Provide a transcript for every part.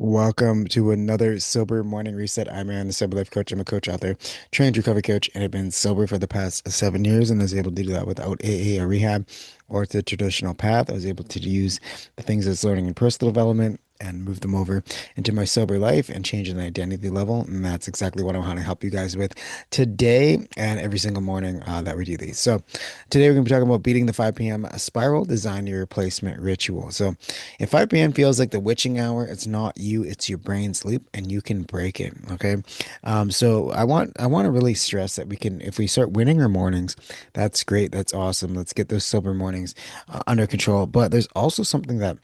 Welcome to another sober morning reset. I'm Aaron, the sober life coach. I'm a coach out there, trained recovery coach, and I've been sober for the past 7 years and was able to do that without AA or rehab or the traditional path. I was able to use the things I was learning in personal development and move them over into my sober life and change an identity level. And that's exactly what I want to help you guys with today and every single morning that we do these. So today we're going to be talking about beating the 5 p.m. spiral, design your replacement ritual. So if 5 p.m. feels like the witching hour, it's not you, it's your brain's loop, and you can break it. Okay. So I want to really stress that we can, if we start winning our mornings, that's great. That's awesome. Let's get those sober mornings under control. But there's also something that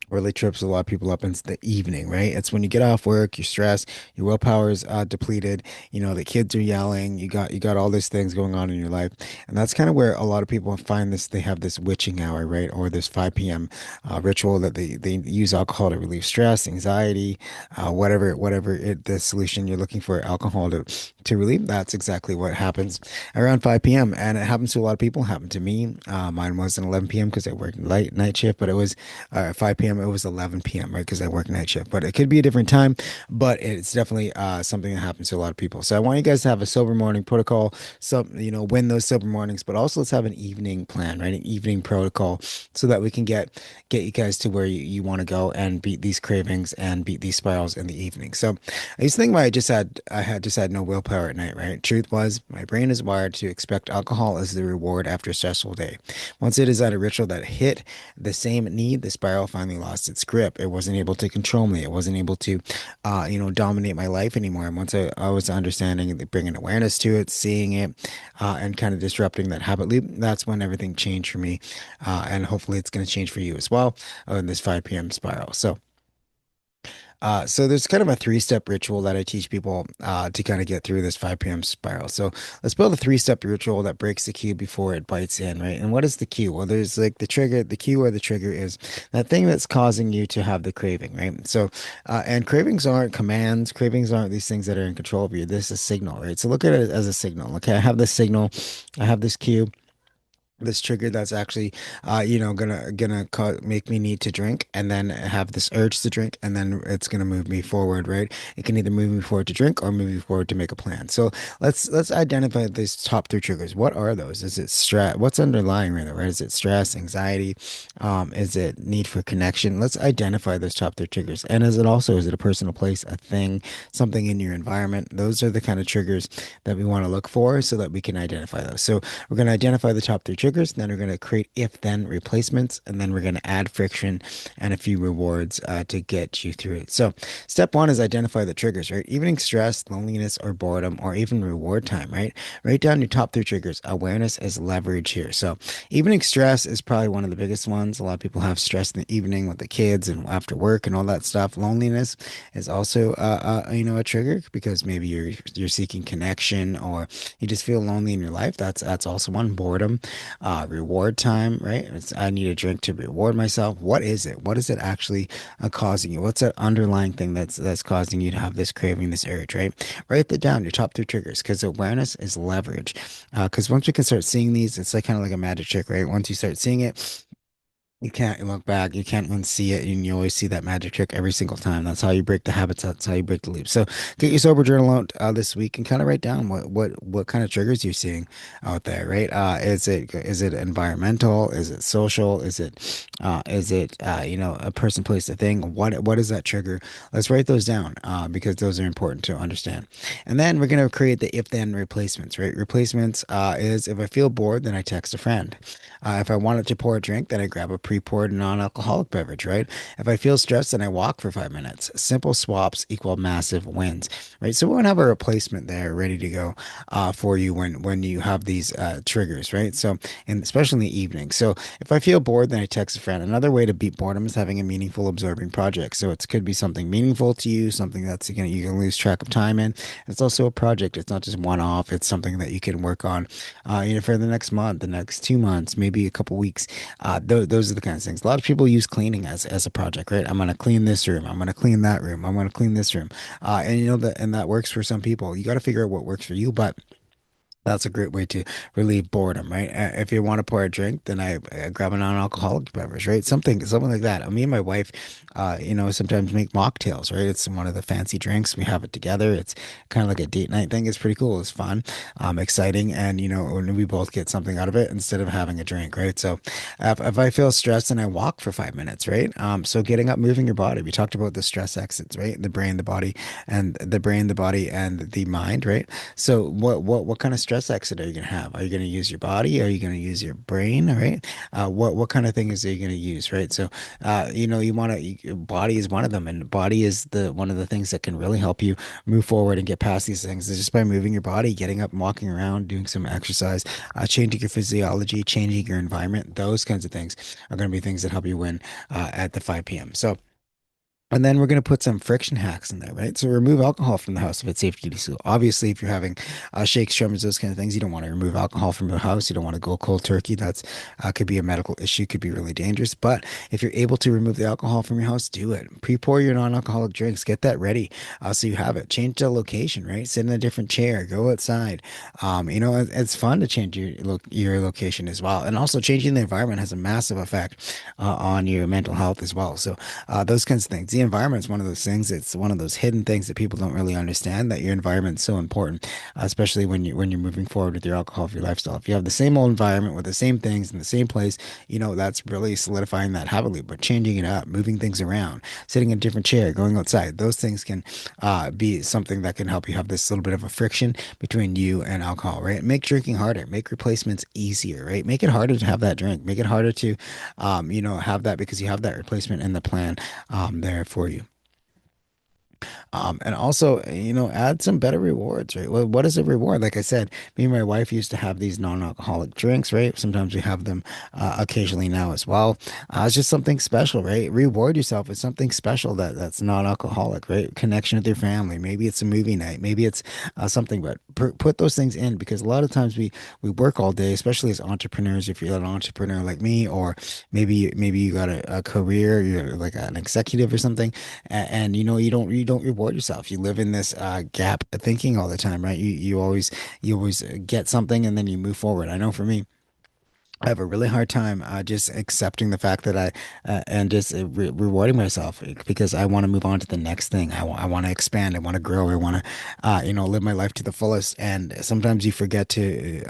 really trips a lot of people up into the evening, right? It's when you get off work, you're stressed, your willpower is depleted, the kids are yelling, you got all these things going on in your life. And that's kind of where a lot of people find this, they have this witching hour, right? Or this 5 p.m. Ritual that they use alcohol to relieve stress, anxiety, the solution you're looking for alcohol to relieve. That's exactly what happens around 5 p.m. And it happens to a lot of people. It happened to me. Mine wasn't 11 p.m. because I worked late night shift, but it was 5 p.m. It was 11 p.m., right? Because I work night shift, but it could be a different time. But it's definitely something that happens to a lot of people. So I want you guys to have a sober morning protocol. So win those sober mornings, but also let's have an evening plan, right? An evening protocol, so that we can get you guys to where you want to go and beat these cravings and beat these spirals in the evening. So I used to think I had no willpower at night, right? Truth was, my brain is wired to expect alcohol as the reward after a stressful day. Once it is at a ritual that hit the same need, the spiral finally lost its grip. It wasn't able to control me. It wasn't able to, dominate my life anymore. And once I was understanding it, bringing awareness to it, seeing it, and kind of disrupting that habit loop, that's when everything changed for me. And hopefully it's going to change for you as well in this 5 p.m. spiral. So there's kind of a three-step ritual that I teach people to kind of get through this 5 p.m. spiral. So let's build a three-step ritual that breaks the cue before it bites in, right? And what is the cue? Well, there's like the trigger, the cue or the trigger is that thing that's causing you to have the craving, right? So, and cravings aren't commands, cravings aren't these things that are in control of you. This is a signal, right? So look at it as a signal. Okay, I have this signal, I have this cue, this trigger that's actually make me need to drink, and then have this urge to drink, and then it's gonna move me forward, right? It can either move me forward to drink or move me forward to make a plan. So let's identify these top three triggers. What are those? Is it stress? What's underlying right? Is it stress, anxiety? Is it need for connection? Let's identify those top three triggers. And is it a personal place, a thing, something in your environment? Those are the kind of triggers that we want to look for so that we can identify those. So we're going to identify the top three triggers, then we're going to create if-then replacements, and then we're going to add friction and a few rewards to get you through it. So step one is identify the triggers, right? Evening stress, loneliness, or boredom, or even reward time, right? Write down your top three triggers. Awareness is leverage here. So evening stress is probably one of the biggest ones. A lot of people have stress in the evening with the kids and after work and all that stuff. Loneliness is also, a trigger because maybe you're seeking connection, or you just feel lonely in your life. That's also one. Boredom, reward time, right? I need a drink to reward myself. What is it? What is it actually causing you? What's that underlying thing that's causing you to have this craving, this urge, right? Write that down, your top three triggers, because awareness is leverage. Because once you can start seeing these, it's like kind of like a magic trick, right? Once you start seeing it, you can't look back. You can't unsee it, and you always see that magic trick every single time. That's how you break the habits. That's how you break the loop. So get your sober journal out this week and kind of write down what kind of triggers you're seeing out there, right? Is it environmental? Is it social? Is it a person, place, a thing? What is that trigger? Let's write those down because those are important to understand. And then we're gonna create the if then replacements, right? Replacements is if I feel bored, then I text a friend. If I wanted to pour a drink, then I grab a pre-poured non-alcoholic beverage, right? If I feel stressed, then I walk for 5 minutes. Simple swaps equal massive wins, right? So we're gonna have a replacement there ready to go for you when you have these triggers, right? So, and especially in the evening. So if I feel bored, then I text a friend. Another way to beat boredom is having a meaningful, absorbing project. So it could be something meaningful to you, something that's you can lose track of time in. It's also a project. It's not just one off. It's something that you can work on, for the next month, the next 2 months, maybe a couple weeks. Those are the kinds of things. A lot of people use cleaning as a project, right? I'm gonna clean this room. I'm gonna clean that room. I'm gonna clean this room. And that works for some people. You got to figure out what works for you, but That's a great way to relieve boredom, right? If you want to pour a drink, then I grab a non-alcoholic beverage, right? Something like that. Me and my wife, sometimes make mocktails, right? It's one of the fancy drinks. We have it together. It's kind of like a date night thing. It's pretty cool. It's fun, exciting, and when we both get something out of it instead of having a drink, right? So, if I feel stressed, then I walk for 5 minutes, right? So getting up, moving your body. We talked about the stress exits, right? The brain, the body, and the mind, right? So what kind of stress exit are you gonna have? Are you gonna use your body? Are you gonna use your brain? All right. What kind of thing is are you gonna use? Right. So you want to body is one of them, and body is the one of the things that can really help you move forward and get past these things. Is just by moving your body, getting up, walking around, doing some exercise, changing your physiology, changing your environment. Those kinds of things are going to be things that help you win at the 5 p.m. So. And then we're going to put some friction hacks in there, right? So remove alcohol from the house if it's safe to do so. Obviously, if you're having shakes, tremors, those kind of things, you don't want to remove alcohol from the house. You don't want to go cold turkey. That's could be a medical issue, could be really dangerous. But if you're able to remove the alcohol from your house, do it. Pre-pour your non-alcoholic drinks. Get that ready so you have it. Change the location, right? Sit in a different chair. Go outside. It's fun to change your location as well. And also changing the environment has a massive effect on your mental health as well. So those kinds of things. The environment is one of those things. It's one of those hidden things that people don't really understand. That your environment is so important, especially when you're moving forward with your alcohol, your lifestyle. If you have the same old environment with the same things in the same place, that's really solidifying that habit loop. But changing it up, moving things around, sitting in a different chair, going outside, those things can be something that can help you have this little bit of a friction between you and alcohol. Right? Make drinking harder. Make replacements easier. Right? Make it harder to have that drink. Make it harder to, have that because you have that replacement in the plan there for you. And also, add some better rewards, right? Well, what is a reward? Like I said, me and my wife used to have these non-alcoholic drinks, right? Sometimes we have them occasionally now as well. It's just something special, right? Reward yourself with something special that's non-alcoholic, right? Connection with your family. Maybe it's a movie night. Maybe it's something, but put those things in because a lot of times we work all day, especially as entrepreneurs. If you're an entrepreneur like me, or maybe you got a career, you're like an executive or something and you don't reward yourself. You live in this gap thinking all the time, right? You always get something and then you move forward. I know for me, I have a really hard time just accepting the fact that and just rewarding myself because I want to move on to the next thing. I want to expand. I want to grow. I want to, live my life to the fullest. And sometimes you forget to,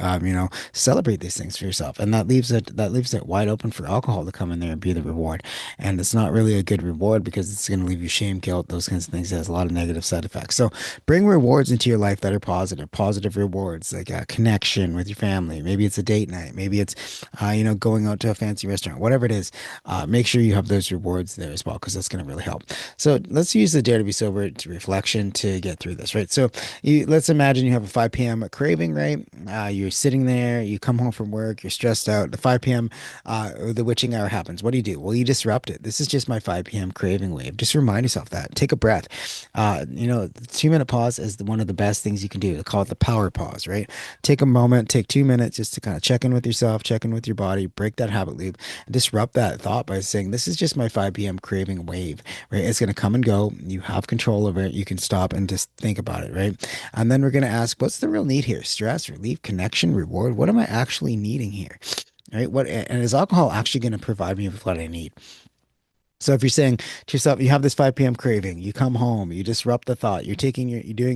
celebrate these things for yourself, and that leaves it wide open for alcohol to come in there and be the reward. And it's not really a good reward because it's going to leave you shame, guilt, those kinds of things. It has a lot of negative side effects. So bring rewards into your life that are positive rewards like a connection with your family. Maybe it's a date night. Maybe it's going out to a fancy restaurant, whatever it is, make sure you have those rewards there as well, because that's going to really help. So let's use the dare to be sober to reflection to get through this, right? So let's imagine you have a 5 p.m. craving, right? You're sitting there, you come home from work, you're stressed out. The 5 p.m. The witching hour happens. What do you do? Well, you disrupt it. This is just my 5 p.m. craving wave. Just remind yourself that. Take a breath. The 2 minute pause is one of the best things you can do. They call it the power pause, right? Take a moment, take 2 minutes just to kind of check in with yourself, check in with your body, break that habit loop, and disrupt that thought by saying, this is just my 5 p.m. craving wave, right? It's going to come and go. You have control over it. You can stop and just think about it, right? And then we're going to ask, what's the real need here? Stress, relief, connection, reward? What am I actually needing here? Right? And is alcohol actually going to provide me with what I need? So if you're saying to yourself, you have this 5 p.m. craving, you come home, you disrupt the thought, you're doing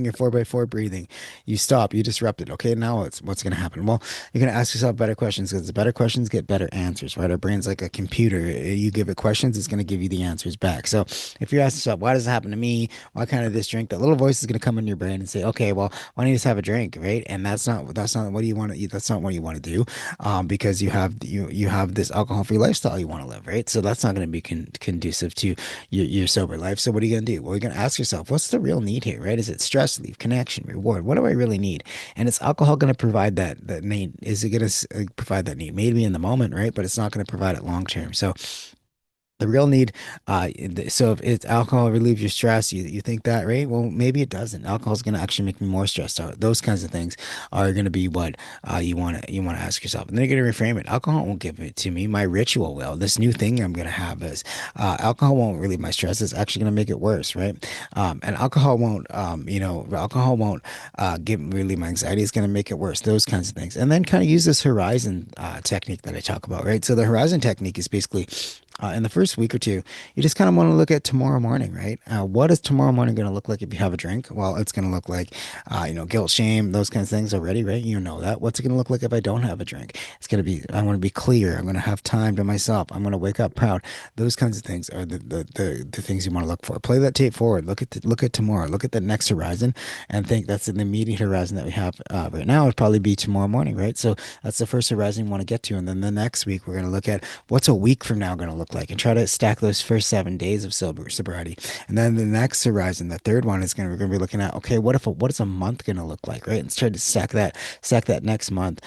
your 4x4 breathing, you stop, you disrupt it. Okay, now what's going to happen? Well, you're going to ask yourself better questions because the better questions get better answers, right? Our brain's like a computer. You give it questions, it's going to give you the answers back. So if you ask yourself, why does it happen to me? Why can't I this drink? That little voice is going to come in your brain and say, okay, well, why don't you just have a drink, right? And that's not what you want to eat. That's not what you want to do, because you have this alcohol-free lifestyle you want to live, right? So that's not going to be conducive to your sober life. So what are you going to do? Well, you're going to ask yourself, what's the real need here, right? Is it stress, relief, connection, reward? What do I really need? And is alcohol going to provide that need? Is it going to provide that need? Maybe in the moment, right? But it's not going to provide it long term. So The real need, so if it's alcohol relieves your stress, you think that, right? Well, maybe it doesn't. Alcohol is going to actually make me more stressed out. Those kinds of things are going to be what you want to ask yourself, and then you're going to reframe it. Alcohol won't give it to me. My ritual will. This new thing I'm going to have is alcohol won't relieve my stress. It's actually going to make it worse, right? And alcohol won't, alcohol won't give relieve my anxiety. It's going to make it worse. Those kinds of things, and then kind of use this horizon technique that I talk about, right? So the horizon technique is basically in the first week or two, you just kind of want to look at tomorrow morning, right? What is tomorrow morning going to look like if you have a drink? Well, it's going to look like, guilt, shame, those kinds of things already, right? You know that. What's it going to look like if I don't have a drink? It's going to be, I want to be clear. I'm going to have time to myself. I'm going to wake up proud. Those kinds of things are the things you want to look for. Play that tape forward. Look at tomorrow. Look at the next horizon and think that's an immediate horizon that we have right now. It'd probably be tomorrow morning, right? So that's the first horizon you want to get to. And then the next week, we're going to look at what's a week from now going to look like and try to stack those first 7 days of sobriety. And then the next horizon, the third one is we're going to be looking at, okay, what is a month going to look like, right? And try to stack that next month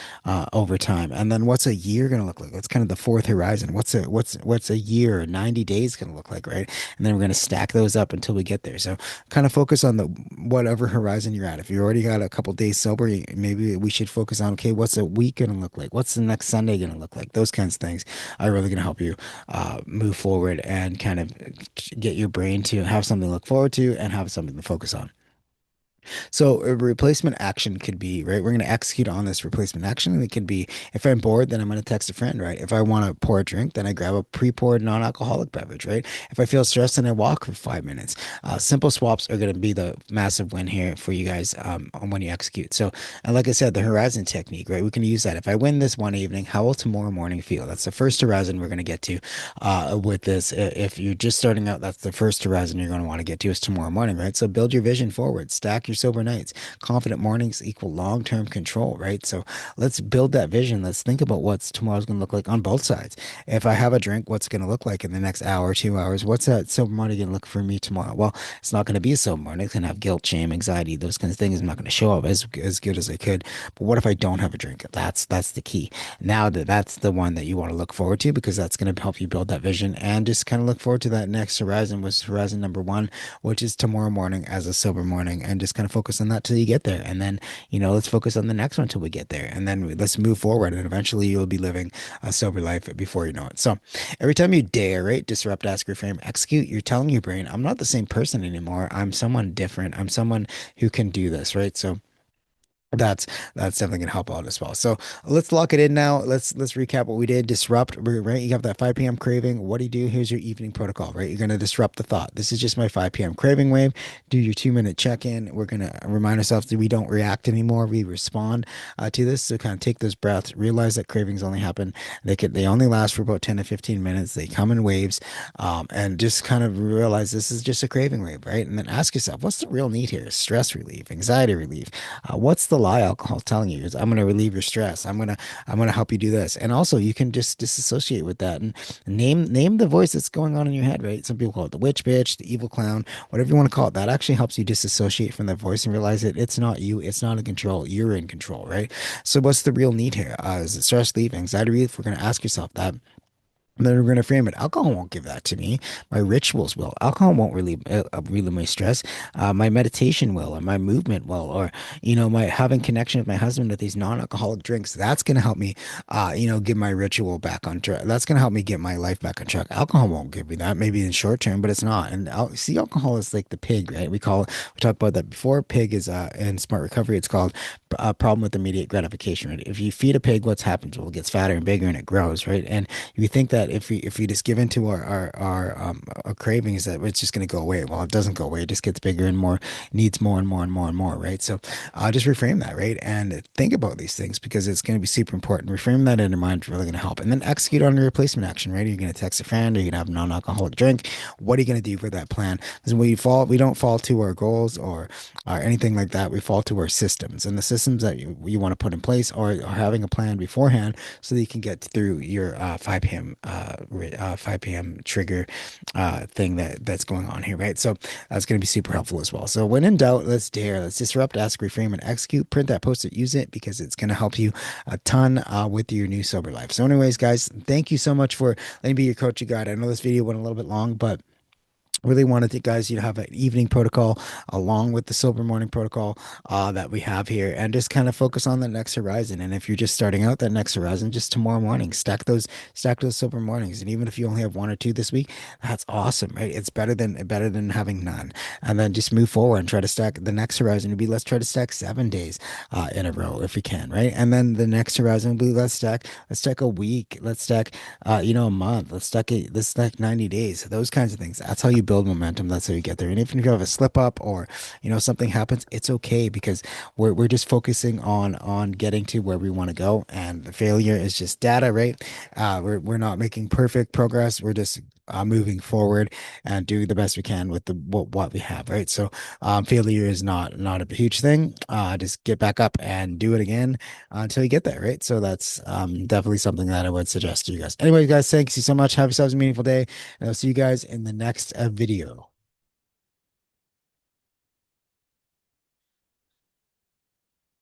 over time. And then what's a year going to look like? That's kind of the fourth horizon. What's a year, 90 days going to look like, right? And then we're going to stack those up until we get there. So kind of focus on the whatever horizon you're at. If you already got a couple days sober, maybe we should focus on, okay, what's a week going to look like? What's the next Sunday going to look like? Those kinds of things are really going to help you move forward and kind of get your brain to have something to look forward to and have something to focus on. So a replacement action could be, right? We're going to execute on this replacement action. And it could be, if I'm bored, then I'm going to text a friend, right? If I want to pour a drink, then I grab a pre-poured non-alcoholic beverage, right? If I feel stressed, then I walk for 5 minutes. Simple swaps are going to be the massive win here for you guys on when you execute. So, and like I said, the horizon technique, right? We can use that. If I win this one evening, how will tomorrow morning feel? That's the first horizon we're going to get to with this. If you're just starting out, that's the first horizon you're going to want to get to is tomorrow morning, right? So build your vision forward, stack your sober nights. Confident mornings equal long-term control, right? So let's build that vision. Let's think about what's tomorrow's going to look like on both sides. If I have a drink, what's it going to look like in the next hour, 2 hours? What's that sober morning going to look for me tomorrow? Well, it's not going to be a sober morning. It's going to have guilt, shame, anxiety, those kinds of things. I'm not going to show up as good as I could. But what if I don't have a drink? That's the key. Now that's the one that you want to look forward to because that's going to help you build that vision and just kind of look forward to that next horizon, was horizon number one, which is tomorrow morning as a sober morning, and just kind of focus on that till you get there. And then, let's focus on the next one till we get there. And then let's move forward. And eventually you'll be living a sober life before you know it. So every time you dare, right, disrupt, ask, reframe, execute, you're telling your brain, I'm not the same person anymore. I'm someone different. I'm someone who can do this, right? So that's that's definitely gonna help out as well. So let's lock it in now. Let's recap what we did. Disrupt, right? You have that 5 p.m. craving. What do you do? Here's your evening protocol, right? You're gonna disrupt the thought. This is just my 5 p.m. craving wave. Do your 2 minute check-in. We're gonna remind ourselves that we don't react anymore. We respond to this. So kind of take those breaths. Realize that cravings only happen. They only last for about 10 to 15 minutes. They come in waves, and just kind of realize this is just a craving wave, right? And then ask yourself, what's the real need here? Stress relief, anxiety relief. What's the lie alcohol telling you? Is I'm going to relieve your stress. I'm going to help you do this. And also you can just disassociate with that and name the voice that's going on in your head, right? Some people call it the witch bitch, the evil clown, whatever you want to call it. That actually helps you disassociate from that voice and realize that it's not you, it's not in control. You're in control, right? So what's the real need here? Is it stress relief, anxiety relief? We're going to ask yourself that. And then we're going to frame it. Alcohol won't give that to me. My rituals will. Alcohol won't relieve my stress. My meditation will, or my movement will, or my having connection with my husband with these non-alcoholic drinks. That's going to help me, get my ritual back on track. That's going to help me get my life back on track. Alcohol won't give me that. Maybe in short term, but it's not. And see, alcohol is like the pig, right? We talked about that before. Pig is in Smart Recovery. It's called a problem with immediate gratification. Right? If you feed a pig, what's happens? Well, it gets fatter and bigger and it grows, right? And we think that if we just give into our cravings, that it's just going to go away. Well, it doesn't go away. It just gets bigger and more, needs more and more and more and more, right? So just reframe that, right? And think about these things because it's going to be super important. Reframe that in your mind is really going to help. And then execute on your replacement action, right? You're going to text a friend, or you're going to have a non-alcoholic drink. What are you going to do for that plan? Because we don't fall to our goals or anything like that. We fall to our systems, and the systems systems that you want to put in place, or having a plan beforehand so that you can get through your 5 p.m. 5 p.m. trigger thing that's going on here, right? So that's going to be super helpful as well. So when in doubt, let's disrupt, ask, reframe, and execute. Print that post-it, use it because it's going to help you a ton with your new sober life. So anyways, guys, thank you so much for letting me be your coach, you guide. I know this video went a little bit long, but really wanted you guys to have an evening protocol along with the sober morning protocol that we have here, and just kind of focus on the next horizon. And if you're just starting out, that next horizon, just tomorrow morning, stack those sober mornings. And even if you only have one or two this week, that's awesome, right? It's better than having none. And then just move forward and try to stack the next horizon to be, let's try to stack 7 days in a row if we can, right? And then the next horizon will be, let's stack a week, let's stack a month, let's stack 90 days, those kinds of things. That's how you build momentum. That's how you get there. And even if you have a slip up, or something happens, it's okay, because we're just focusing on getting to where we want to go. And the failure is just data, right? We're not making perfect progress. We're just moving forward and doing the best we can with what we have, right? So failure is not a huge thing. Just get back up and do it again until you get there, right? So that's definitely something that I would suggest to you guys. Anyway, guys, thanks you so much. Have yourselves a meaningful day, and I'll see you guys in the next video.